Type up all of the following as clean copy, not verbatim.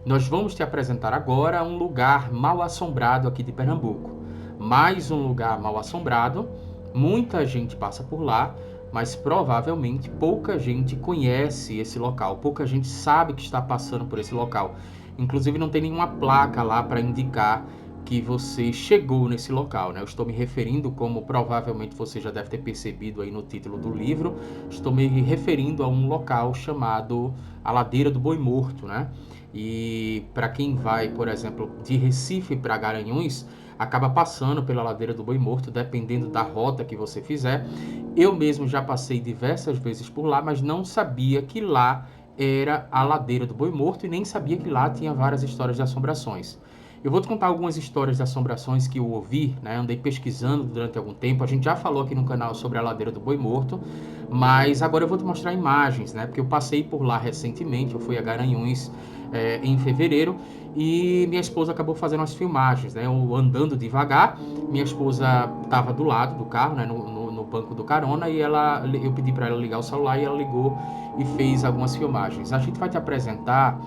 Nós vamos te apresentar agora um lugar mal assombrado aqui de Pernambuco. Mais um lugar mal assombrado, muita gente passa por lá, mas provavelmente pouca gente conhece esse local, pouca gente sabe que está passando por esse local. Inclusive não tem nenhuma placa lá para indicar que você chegou nesse local, né? Eu estou me referindo, como provavelmente você já deve ter percebido aí no título do livro, estou me referindo a um local chamado a Ladeira do Boi Morto, né? E para quem vai, por exemplo, de Recife para Garanhuns, acaba passando pela Ladeira do Boi Morto, dependendo da rota que você fizer. Eu mesmo já passei diversas vezes por lá, mas não sabia que lá era a Ladeira do Boi Morto e nem sabia que lá tinha várias histórias de assombrações. Eu vou te contar algumas histórias de assombrações que eu ouvi, né? Andei pesquisando durante algum tempo. A gente já falou aqui no canal sobre a Ladeira do Boi Morto, mas agora eu vou te mostrar imagens, né? Porque eu passei por lá recentemente, eu fui a Garanhuns em fevereiro e minha esposa acabou fazendo as filmagens, né? Eu andando devagar, minha esposa estava do lado do carro, né? No banco do carona e eu pedi para ela ligar o celular e ela ligou e fez algumas filmagens. A gente vai te apresentar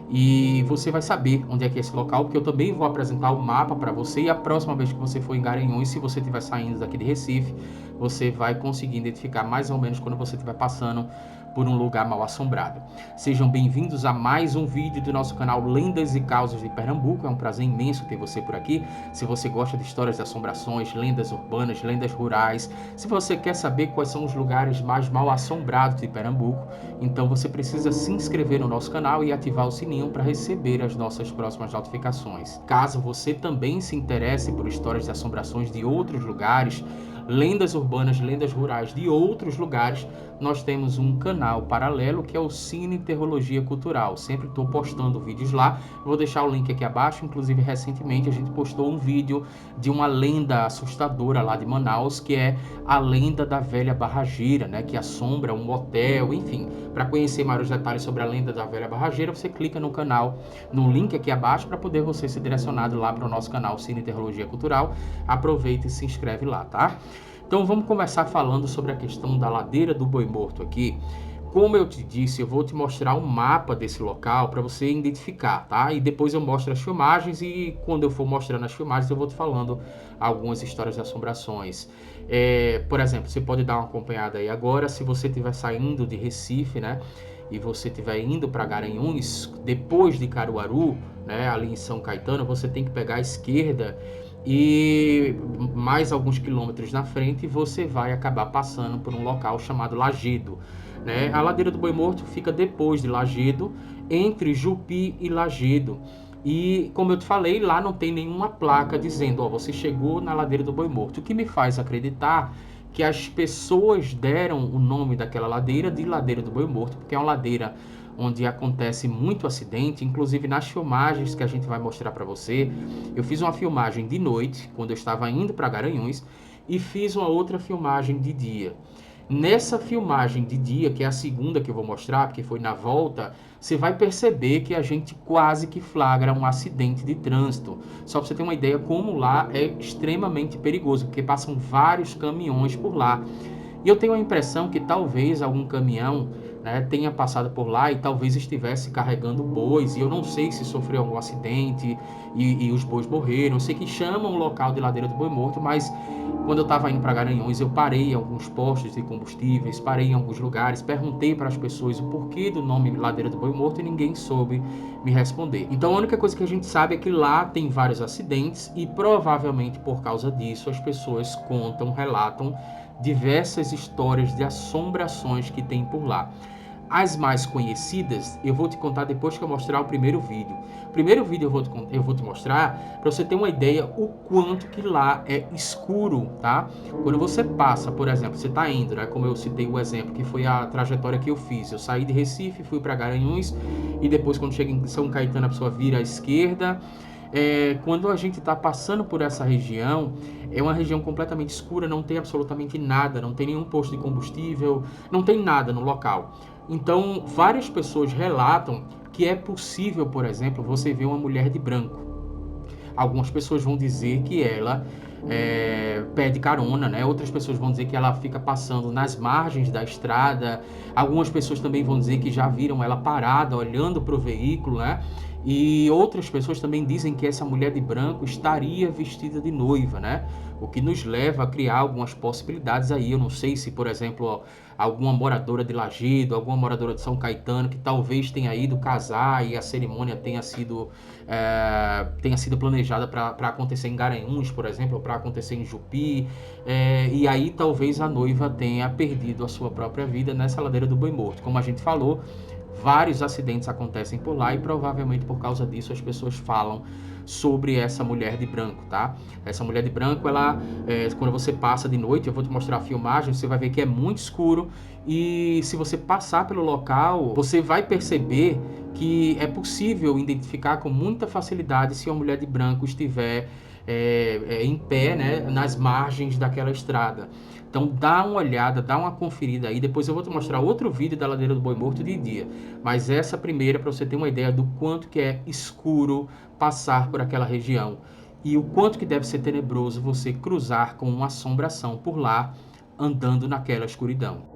e você vai saber onde é que é esse local, porque eu também vou apresentar o mapa para você e a próxima vez que você for em Garanhuns, se você estiver saindo daqui de Recife, você vai conseguir identificar mais ou menos quando você estiver passando por um lugar mal assombrado. Sejam bem-vindos a mais um vídeo do nosso canal Lendas e Causas de Pernambuco. É um prazer imenso ter você por aqui. Se você gosta de histórias de assombrações, lendas urbanas, lendas rurais, se você quer saber quais são os lugares mais mal assombrados de Pernambuco, então você precisa se inscrever no nosso canal e ativar o sininho para receber as nossas próximas notificações. Caso você também se interesse por histórias de assombrações de outros lugares, lendas urbanas, lendas rurais de outros lugares, nós temos um canal paralelo que é o Cine Terrologia Cultural. Sempre estou postando vídeos lá, vou deixar o link aqui abaixo. Inclusive recentemente a gente postou um vídeo de uma lenda assustadora lá de Manaus, que é a lenda da velha barrageira, né, que assombra um hotel. Enfim, para conhecer maiores detalhes sobre a lenda da velha barrageira, você clica no canal, no link aqui abaixo, para poder você ser direcionado lá para o nosso canal Cine Terrologia Cultural. Aproveita e se inscreve lá, tá? Então vamos começar falando sobre a questão da Ladeira do Boi Morto aqui. Como eu te disse, eu vou te mostrar um mapa desse local para você identificar, tá? E depois eu mostro as filmagens e quando eu for mostrando as filmagens eu vou te falando algumas histórias de assombrações. Por exemplo, você pode dar uma acompanhada aí agora, se você estiver saindo de Recife, né? E você estiver indo para Garanhuns, depois de Caruaru, né? Ali em São Caetano, você tem que pegar a esquerda e mais alguns quilômetros na frente você vai acabar passando por um local chamado Lagedo, né? A Ladeira do Boi Morto fica depois de Lagedo, entre Jupi e Lagedo. E como eu te falei, lá não tem nenhuma placa dizendo, ó, você chegou na Ladeira do Boi Morto, o que me faz acreditar que as pessoas deram o nome daquela ladeira de Ladeira do Boi Morto, porque é uma ladeira onde acontece muito acidente. Inclusive nas filmagens que a gente vai mostrar para você, eu fiz uma filmagem de noite, quando eu estava indo para Garanhuns, e fiz uma outra filmagem de dia. Nessa filmagem de dia, que é a segunda que eu vou mostrar, porque foi na volta, você vai perceber que a gente quase que flagra um acidente de trânsito. Só para você ter uma ideia como lá é extremamente perigoso, porque passam vários caminhões por lá. E eu tenho a impressão que talvez algum caminhão, né, tenha passado por lá e talvez estivesse carregando bois, e eu não sei se sofreu algum acidente e os bois morreram. Eu sei que chamam o local de Ladeira do Boi Morto, mas quando eu estava indo para Garanhuns, eu parei em alguns postos de combustíveis, parei em alguns lugares, perguntei para as pessoas o porquê do nome Ladeira do Boi Morto e ninguém soube me responder. Então a única coisa que a gente sabe é que lá tem vários acidentes e provavelmente por causa disso as pessoas contam, relatam diversas histórias de assombrações que tem por lá. As mais conhecidas eu vou te contar depois que eu mostrar o primeiro vídeo. O primeiro vídeo eu vou te mostrar para você ter uma ideia o quanto que lá é escuro, tá? Quando você passa, por exemplo, você está indo, né? Como eu citei o exemplo, que foi a trajetória que eu fiz. Eu saí de Recife, fui para Garanhuns e depois quando chega em São Caetano a pessoa vira à esquerda. Quando a gente está passando por essa região, é uma região completamente escura, não tem absolutamente nada, não tem nenhum posto de combustível, não tem nada no local. Então, várias pessoas relatam que é possível, por exemplo, você ver uma mulher de branco. Algumas pessoas vão dizer que ela pede carona, né? Outras pessoas vão dizer que ela fica passando nas margens da estrada. Algumas pessoas também vão dizer que já viram ela parada, olhando para o veículo, né? E outras pessoas também dizem que essa mulher de branco estaria vestida de noiva, né? O que nos leva a criar algumas possibilidades aí. Eu não sei se, por exemplo, alguma moradora de Lajedo, alguma moradora de São Caetano, que talvez tenha ido casar e a cerimônia tenha sido planejada para acontecer em Garanhuns, por exemplo, ou para acontecer em Jupi. E aí talvez a noiva tenha perdido a sua própria vida nessa ladeira do Boi Morto. Como a gente falou, vários acidentes acontecem por lá e provavelmente por causa disso as pessoas falam sobre essa mulher de branco, tá? Essa mulher de branco, quando você passa de noite, eu vou te mostrar a filmagem, você vai ver que é muito escuro e se você passar pelo local, você vai perceber que é possível identificar com muita facilidade se uma mulher de branco estiver em pé, né, nas margens daquela estrada. Então dá uma olhada, dá uma conferida aí. Depois eu vou te mostrar outro vídeo da ladeira do Boi Morto de dia. Mas essa primeira, para você ter uma ideia do quanto que é escuro passar por aquela região. E o quanto que deve ser tenebroso você cruzar com uma assombração por lá, andando naquela escuridão.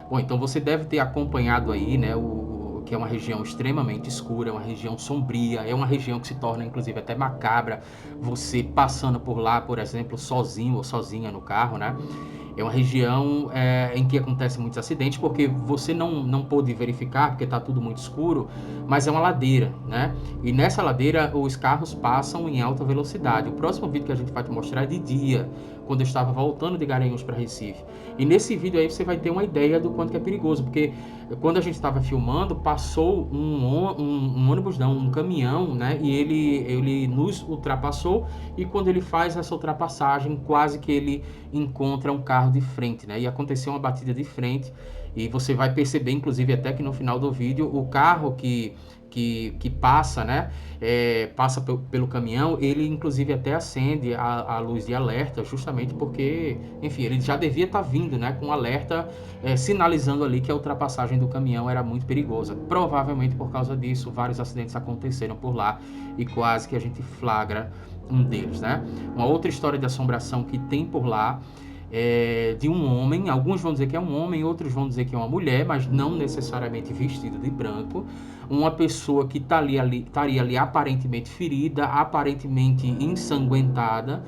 Bom, então você deve ter acompanhado aí, né, que é uma região extremamente escura, é uma região sombria, é uma região que se torna inclusive até macabra, você passando por lá, por exemplo, sozinho ou sozinha no carro, né? É uma região em que acontecem muitos acidentes, porque você não pôde verificar, porque está tudo muito escuro, mas é uma ladeira, né? E nessa ladeira os carros passam em alta velocidade. O próximo vídeo que a gente vai te mostrar é de dia, quando eu estava voltando de Garanhuns para Recife. E nesse vídeo aí você vai ter uma ideia do quanto que é perigoso, porque quando a gente estava filmando, passou um ônibus, não, um caminhão, né? E ele nos ultrapassou, e quando ele faz essa ultrapassagem, quase que ele encontra um carro de frente, né? E aconteceu uma batida de frente, e você vai perceber, inclusive, até que no final do vídeo, o carro que passa, né? Passa pelo caminhão, ele inclusive até acende a luz de alerta, justamente porque, enfim, ele já devia estar vindo, né? Com alerta sinalizando ali que a ultrapassagem do caminhão era muito perigosa. Provavelmente por causa disso, vários acidentes aconteceram por lá e quase que a gente flagra um deles, né? Uma outra história de assombração que tem por lá de um homem, alguns vão dizer que é um homem, outros vão dizer que é uma mulher, mas não necessariamente vestido de branco, uma pessoa que estaria ali aparentemente ferida, aparentemente ensanguentada,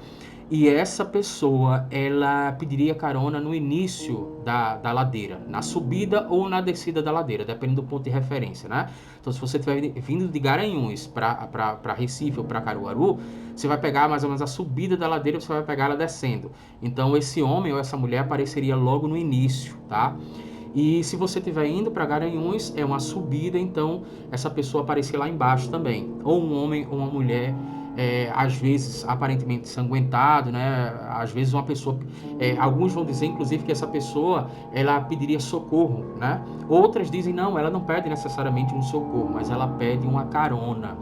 e essa pessoa, ela pediria carona no início da ladeira, na subida ou na descida da ladeira, dependendo do ponto de referência, né? Então, se você estiver vindo de Garanhuns para Recife ou para Caruaru, você vai pegar mais ou menos a subida da ladeira, você vai pegar ela descendo. Então, esse homem ou essa mulher apareceria logo no início, tá? E se você estiver indo para Garanhuns, é uma subida, então essa pessoa aparecer lá embaixo também. Ou um homem ou uma mulher, às vezes aparentemente ensanguentado, né? Às vezes uma pessoa, alguns vão dizer inclusive que essa pessoa ela pediria socorro, né? Outras dizem não, ela não pede necessariamente um socorro, mas ela pede uma carona.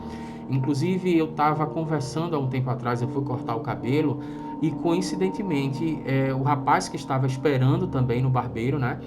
Inclusive eu estava conversando há um tempo atrás, eu fui cortar o cabelo e coincidentemente o rapaz que estava esperando também no barbeiro, né?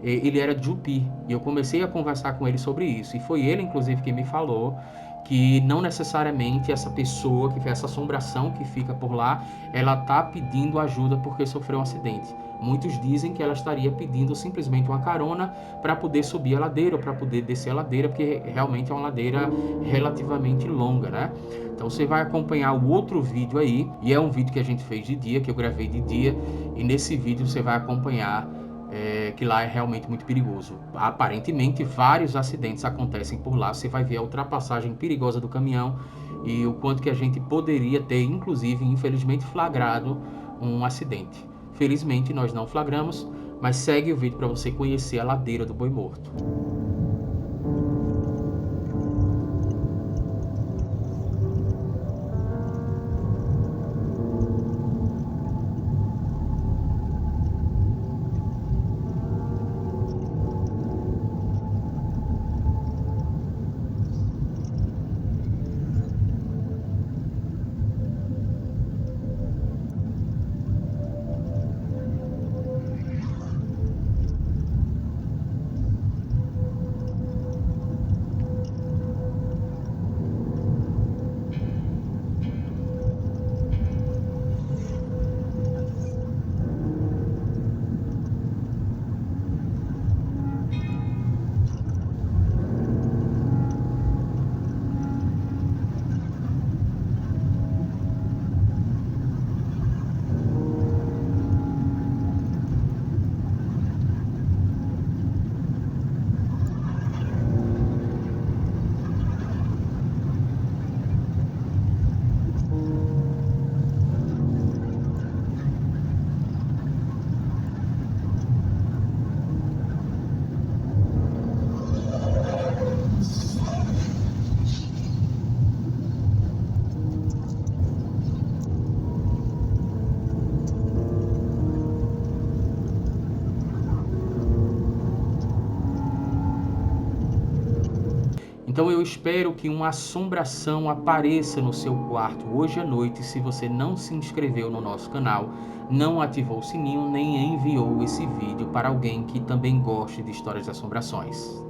Ele era de Jupi, e eu comecei a conversar com ele sobre isso, e foi ele inclusive que me falou que não necessariamente essa pessoa que fez essa assombração que fica por lá, ela tá pedindo ajuda porque sofreu um acidente. Muitos dizem que ela estaria pedindo simplesmente uma carona para poder subir a ladeira ou para poder descer a ladeira, porque realmente é uma ladeira relativamente longa, né? Então você vai acompanhar o outro vídeo aí, e é um vídeo que a gente fez de dia, que eu gravei de dia, e nesse vídeo você vai acompanhar que lá é realmente muito perigoso. Aparentemente, vários acidentes acontecem por lá. Você vai ver a ultrapassagem perigosa do caminhão e o quanto que a gente poderia ter, inclusive, infelizmente, flagrado um acidente. Felizmente, nós não flagramos, mas segue o vídeo para você conhecer a ladeira do Boi Morto. Então eu espero que uma assombração apareça no seu quarto hoje à noite se você não se inscreveu no nosso canal, não ativou o sininho nem enviou esse vídeo para alguém que também goste de histórias de assombrações.